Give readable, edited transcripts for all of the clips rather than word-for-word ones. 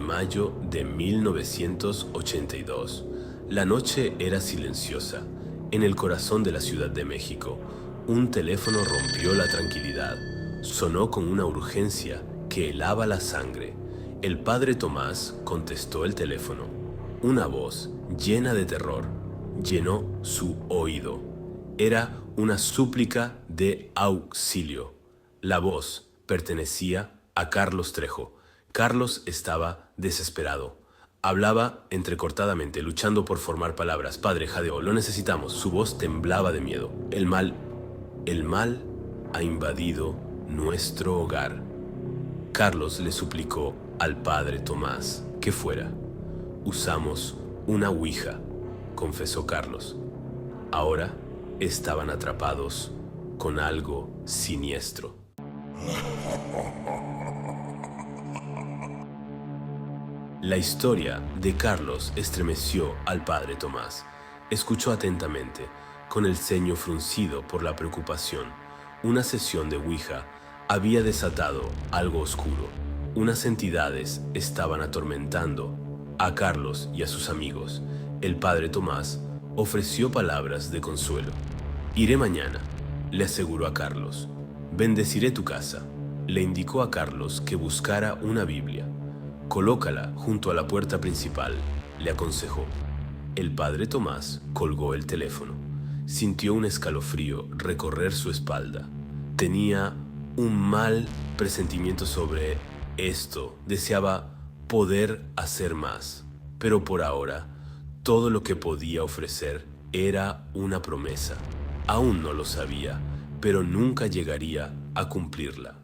mayo de 1982. La noche era silenciosa. En el corazón de la Ciudad de México, un teléfono rompió la tranquilidad. Sonó con una urgencia que helaba la sangre. El padre Tomás contestó el teléfono. Una voz llena de terror llenó su oído. Era una súplica de auxilio. La voz pertenecía a Carlos Trejo. Carlos estaba desesperado. Hablaba entrecortadamente, luchando por formar palabras. Padre, jadeó, lo necesitamos. Su voz temblaba de miedo. El mal ha invadido nuestro hogar. Carlos le suplicó al padre Tomás que fuera. Usamos una ouija, confesó Carlos. Ahora estaban atrapados con algo siniestro. La historia de Carlos estremeció al padre Tomás. Escuchó atentamente, con el ceño fruncido por la preocupación. Una sesión de ouija había desatado algo oscuro. Unas entidades estaban atormentando a Carlos y a sus amigos. El padre Tomás ofreció palabras de consuelo. Iré mañana, le aseguró a Carlos. Bendeciré tu casa. Le indicó a Carlos que buscara una Biblia. Colócala junto a la puerta principal, le aconsejó. El padre Tomás colgó el teléfono. Sintió un escalofrío recorrer su espalda. Tenía un mal presentimiento sobre esto. Deseaba poder hacer más, pero por ahora todo lo que podía ofrecer era una promesa. Aún no lo sabía, pero nunca llegaría a cumplirla.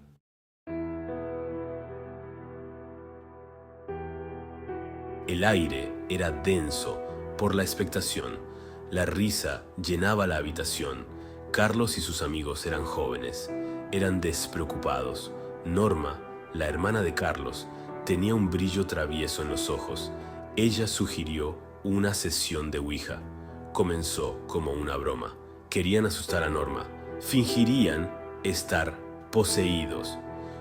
El aire era denso por la expectación. La risa llenaba la habitación. Carlos y sus amigos eran jóvenes, eran despreocupados. Norma, la hermana de Carlos, tenía un brillo travieso en los ojos. Ella sugirió una sesión de ouija. Comenzó como una broma. Querían asustar a Norma. Fingirían estar poseídos.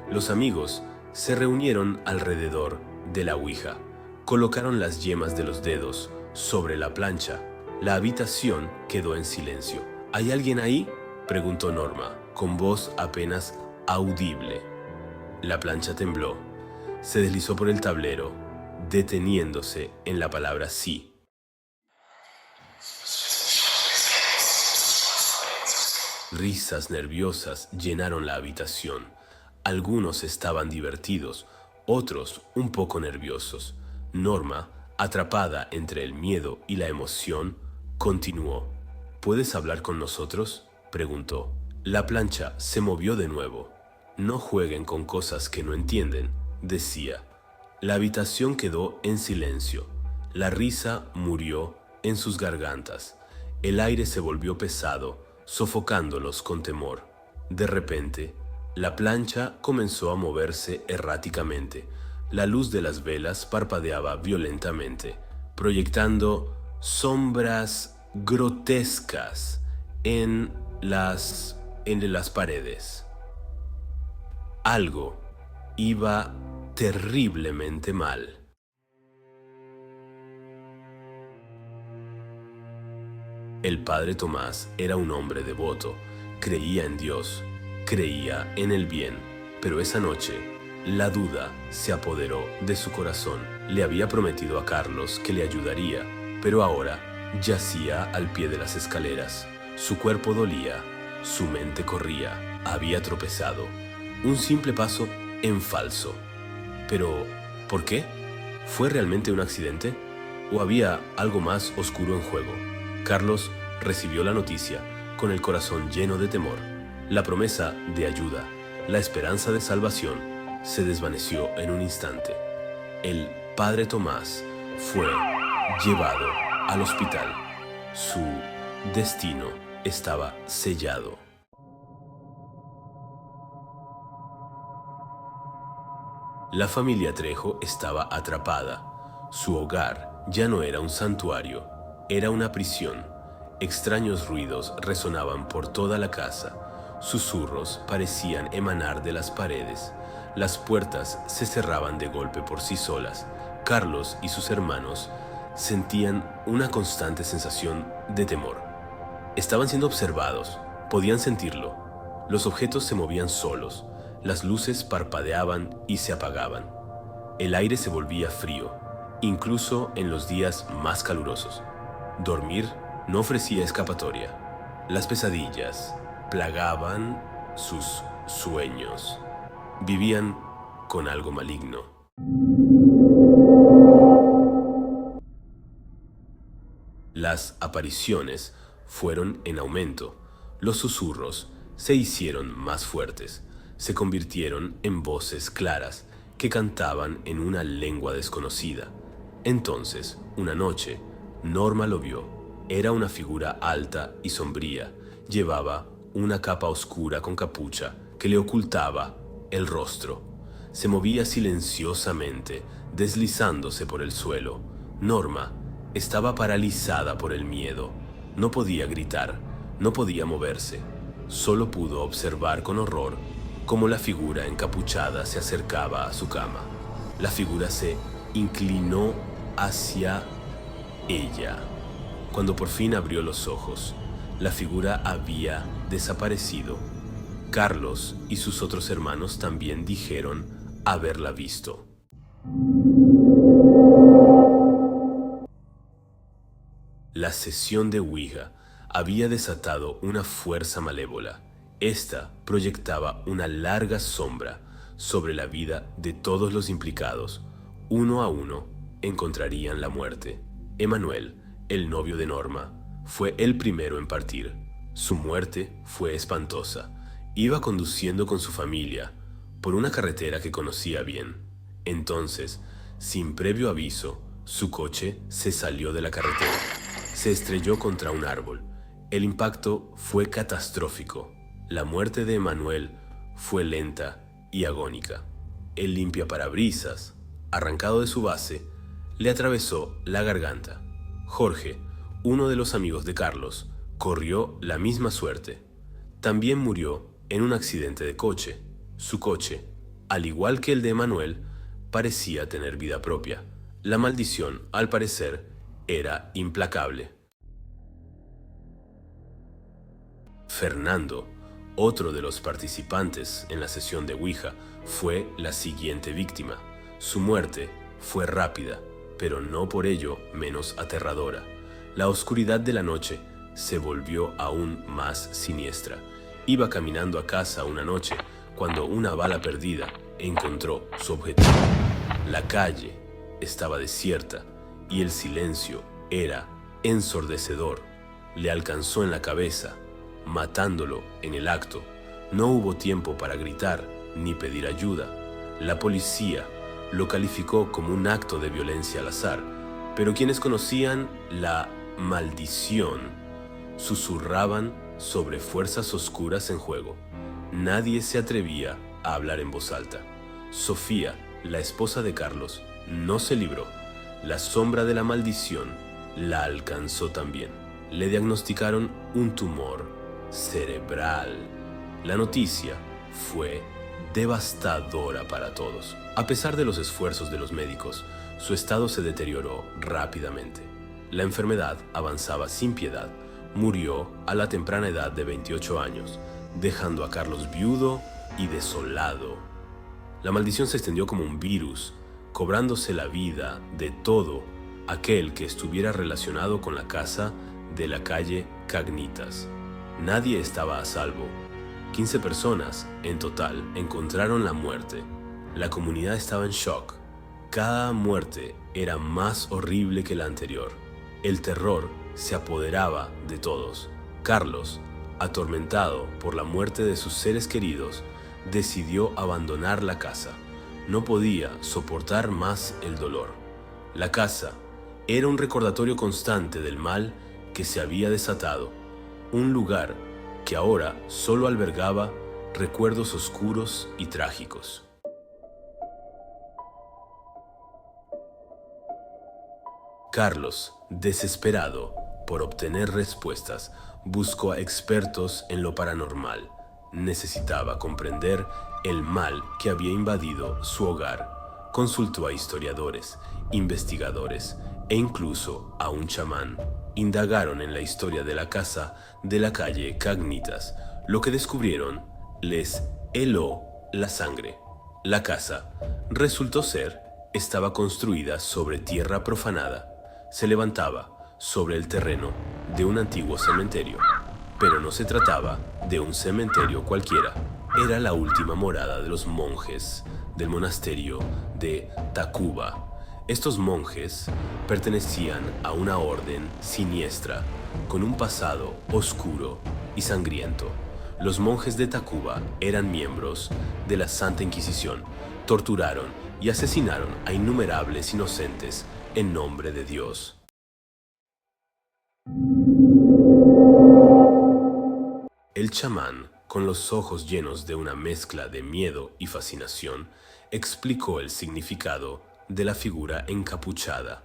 Los amigos se reunieron alrededor de la ouija. Colocaron las yemas de los dedos sobre la plancha. La habitación quedó en silencio. ¿Hay alguien ahí?, preguntó Norma, con voz apenas audible. La plancha tembló. Se deslizó por el tablero, deteniéndose en la palabra sí. Risas nerviosas llenaron la habitación. Algunos estaban divertidos, otros un poco nerviosos. Norma, atrapada entre el miedo y la emoción, continuó. ¿Puedes hablar con nosotros?, preguntó. La plancha se movió de nuevo. No jueguen con cosas que no entienden, decía. La habitación quedó en silencio. La risa murió en sus gargantas. El aire se volvió pesado, sofocándolos con temor. De repente, la plancha comenzó a moverse erráticamente. La luz de las velas parpadeaba violentamente, proyectando sombras grotescas en las paredes. Algo iba terriblemente mal. El padre Tomás era un hombre devoto, creía en Dios, creía en el bien, pero esa noche la duda se apoderó de su corazón. Le había prometido a Carlos que le ayudaría, pero ahora yacía al pie de las escaleras. Su cuerpo dolía, su mente corría, había tropezado. Un simple paso en falso. Pero, ¿por qué? ¿Fue realmente un accidente? ¿O había algo más oscuro en juego? Carlos recibió la noticia con el corazón lleno de temor. La promesa de ayuda, la esperanza de salvación, se desvaneció en un instante. El padre Tomás fue llevado al hospital. Su destino estaba sellado. La familia Trejo estaba atrapada. Su hogar ya no era un santuario, era una prisión. Extraños ruidos resonaban por toda la casa. Susurros parecían emanar de las paredes. Las puertas se cerraban de golpe por sí solas. Carlos y sus hermanos sentían una constante sensación de temor. Estaban siendo observados, podían sentirlo. Los objetos se movían solos, las luces parpadeaban y se apagaban. El aire se volvía frío, incluso en los días más calurosos. Dormir no ofrecía escapatoria. Las pesadillas plagaban sus sueños. Vivían con algo maligno. Las apariciones fueron en aumento. Los susurros se hicieron más fuertes. Se convirtieron en voces claras que cantaban en una lengua desconocida. Entonces, una noche, Norma lo vio. Era una figura alta y sombría. Llevaba una capa oscura con capucha que le ocultaba el rostro. Se movía silenciosamente, deslizándose por el suelo. Norma estaba paralizada por el miedo. No podía gritar, no podía moverse. Solo pudo observar con horror cómo la figura encapuchada se acercaba a su cama. La figura se inclinó hacia ella. Cuando por fin abrió los ojos, la figura había desaparecido. Carlos y sus otros hermanos también dijeron haberla visto. La sesión de Ouija había desatado una fuerza malévola. Esta proyectaba una larga sombra sobre la vida de todos los implicados. Uno a uno encontrarían la muerte. Emanuel, el novio de Norma, fue el primero en partir. Su muerte fue espantosa. Iba conduciendo con su familia por una carretera que conocía bien. Entonces, sin previo aviso, su coche se salió de la carretera. Se estrelló contra un árbol. El impacto fue catastrófico. La muerte de Emanuel fue lenta y agónica. El limpiaparabrisas, arrancado de su base, le atravesó la garganta. Jorge, uno de los amigos de Carlos, corrió la misma suerte. También murió en un accidente de coche. Su coche, al igual que el de Emanuel, parecía tener vida propia. La maldición, al parecer, era implacable. Fernando, otro de los participantes en la sesión de Ouija, fue la siguiente víctima. Su muerte fue rápida, pero no por ello menos aterradora. La oscuridad de la noche se volvió aún más siniestra. Iba caminando a casa una noche cuando una bala perdida encontró su objetivo. La calle estaba desierta y el silencio era ensordecedor. Le alcanzó en la cabeza, matándolo en el acto. No hubo tiempo para gritar ni pedir ayuda. La policía lo calificó como un acto de violencia al azar, pero quienes conocían la maldición susurraban sobre fuerzas oscuras en juego. Nadie se atrevía a hablar en voz alta. Sofía, la esposa de Carlos, no se libró. La sombra de la maldición la alcanzó también. Le diagnosticaron un tumor cerebral. La noticia fue devastadora para todos. A pesar de los esfuerzos de los médicos, su estado se deterioró rápidamente. La enfermedad avanzaba sin piedad. Murió a la temprana edad de 28 años, dejando a Carlos viudo y desolado. La maldición se extendió como un virus, cobrándose la vida de todo aquel que estuviera relacionado con la casa de la calle Cagnitas. Nadie estaba a salvo. 15 personas, en total, encontraron la muerte. La comunidad estaba en shock. Cada muerte era más horrible que la anterior. El terror se apoderaba de todos. Carlos, atormentado por la muerte de sus seres queridos, decidió abandonar la casa. No podía soportar más el dolor. La casa era un recordatorio constante del mal que se había desatado, un lugar que ahora solo albergaba recuerdos oscuros y trágicos. Carlos, desesperado por obtener respuestas, buscó a expertos en lo paranormal. Necesitaba comprender el mal que había invadido su hogar. Consultó a historiadores, investigadores e incluso a un chamán. Indagaron en la historia de la casa de la calle Cagnitas. Lo que descubrieron les heló la sangre. La casa resultó ser, estaba construida sobre tierra profanada. Se levantaba sobre el terreno de un antiguo cementerio. Pero no se trataba de un cementerio cualquiera. Era la última morada de los monjes del monasterio de Tacuba. Estos monjes pertenecían a una orden siniestra, con un pasado oscuro y sangriento. Los monjes de Tacuba eran miembros de la Santa Inquisición. Torturaron y asesinaron a innumerables inocentes en nombre de Dios. El chamán, con los ojos llenos de una mezcla de miedo y fascinación, explicó el significado de la figura encapuchada.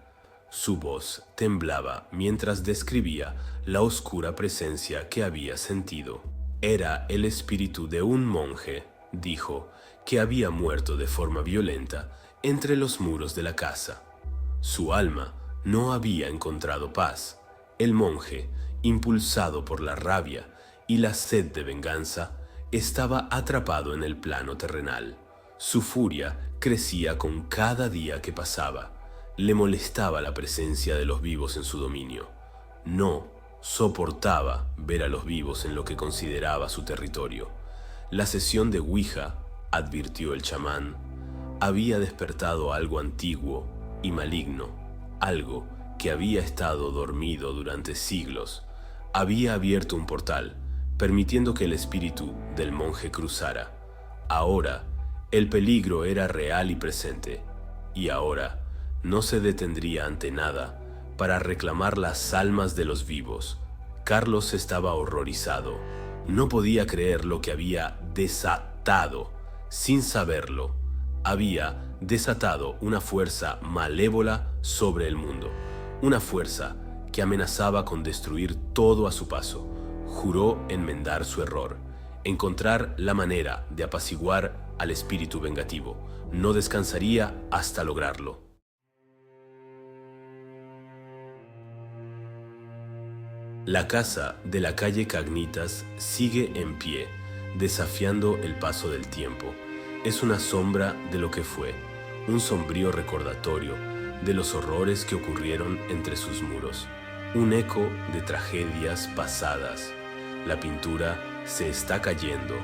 Su voz temblaba mientras describía la oscura presencia que había sentido. Era el espíritu de un monje, dijo, que había muerto de forma violenta entre los muros de la casa. Su alma no había encontrado paz. El monje, impulsado por la rabia y la sed de venganza, estaba atrapado en el plano terrenal. Su furia crecía con cada día que pasaba. Le molestaba la presencia de los vivos en su dominio. No soportaba ver a los vivos en lo que consideraba su territorio. La sesión de Ouija, advirtió el chamán, había despertado algo antiguo y maligno, algo que había estado dormido durante siglos. Había abierto un portal, permitiendo que el espíritu del monje cruzara. Ahora, el peligro era real y presente, y ahora no se detendría ante nada para reclamar las almas de los vivos. Carlos estaba horrorizado. No podía creer lo que había desatado. Sin saberlo, había desatado una fuerza malévola sobre el mundo, una fuerza que amenazaba con destruir todo a su paso. Juró enmendar su error, encontrar la manera de apaciguar al espíritu vengativo. No descansaría hasta lograrlo. La casa de la calle Cagnitas sigue en pie, desafiando el paso del tiempo. Es una sombra de lo que fue, un sombrío recordatorio de los horrores que ocurrieron entre sus muros, un eco de tragedias pasadas. La pintura se está cayendo,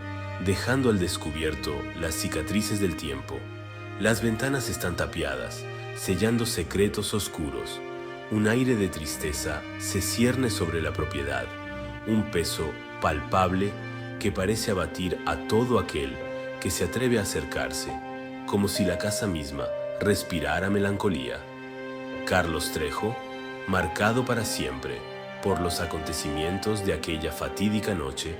dejando al descubierto las cicatrices del tiempo. Las ventanas están tapiadas, sellando secretos oscuros. Un aire de tristeza se cierne sobre la propiedad, un peso palpable que parece abatir a todo aquel que se atreve a acercarse, como si la casa misma respirara melancolía. Carlos Trejo, marcado para siempre por los acontecimientos de aquella fatídica noche,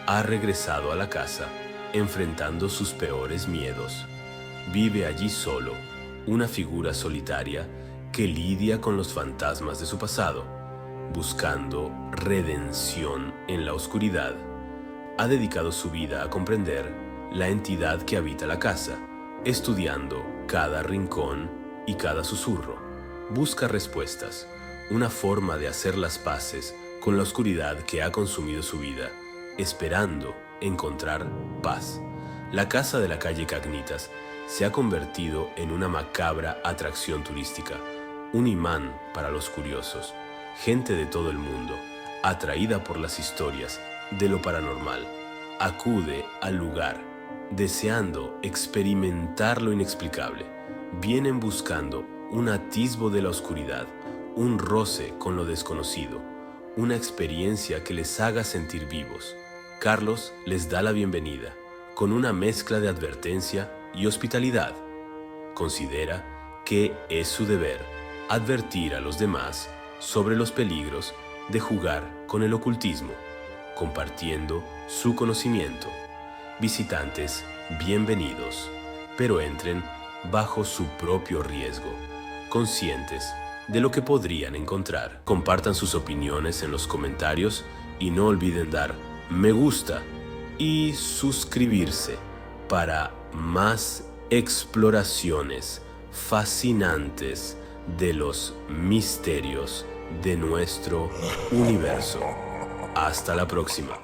ha regresado a la casa, enfrentando sus peores miedos. Vive allí solo, una figura solitaria que lidia con los fantasmas de su pasado, buscando redención en la oscuridad. Ha dedicado su vida a comprender la entidad que habita la casa, estudiando cada rincón y cada susurro. Busca respuestas, una forma de hacer las paces con la oscuridad que ha consumido su vida, esperando encontrar paz. La casa de la calle Cagnitas se ha convertido en una macabra atracción turística, un imán para los curiosos, gente de todo el mundo, atraída por las historias de lo paranormal, acude al lugar, deseando experimentar lo inexplicable. Vienen buscando un atisbo de la oscuridad, un roce con lo desconocido, una experiencia que les haga sentir vivos. Carlos les da la bienvenida, con una mezcla de advertencia y hospitalidad. Considera que es su deber advertir a los demás sobre los peligros de jugar con el ocultismo, compartiendo su conocimiento. Visitantes, bienvenidos, pero entren bajo su propio riesgo, conscientes de lo que podrían encontrar. Compartan sus opiniones en los comentarios y no olviden dar me gusta y suscribirse para más exploraciones fascinantes de los misterios de nuestro universo. Hasta la próxima.